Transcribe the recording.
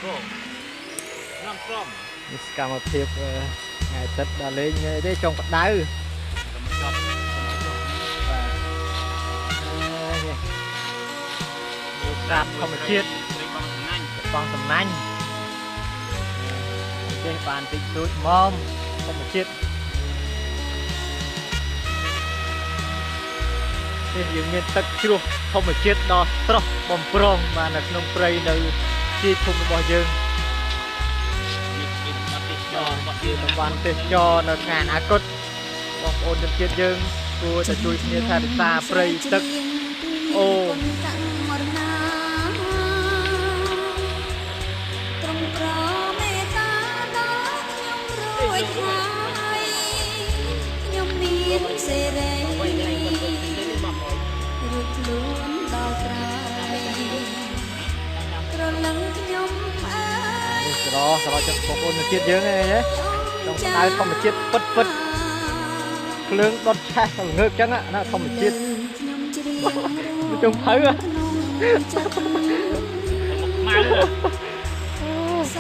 năm from នេះសកម្មភាពថ្ងៃទឹកដល់លេងទេចុងបដៅបាទនេះប្រាប់ធម្មជាតិបងសំណាញ់ចេះបានតិចតួចមកធម្មជាតិនេះយើងមានទឹកជ្រោះធម្មជាតិដ៏ស្រស់បំព្រងបាននៅក្នុងព្រៃនៅទីភូមិរបស់យើងបានទេសចរនៅថ្ងៃអនាគតបងប្អូនជនជាតិយើងគួរតែជួយគ្នាថែរក្សាព្រៃទឹកអូត្រង់ប្រមេតាដល់ខ្ញុំរួចហើយខ្ញុំមានសេរីរួចខ្លួនដល់ក្រោយត្រលឹងខ្ញុំអើយស្រចិត្តបងប្អូនជនជាតិយើងឯងចង់ដៅធម្មជាតិពិតភ្លើងដុតឆេះល្ងើកចឹងណាធម្មជាតិខ្ញុំជ្រៀងចង់ភៅមក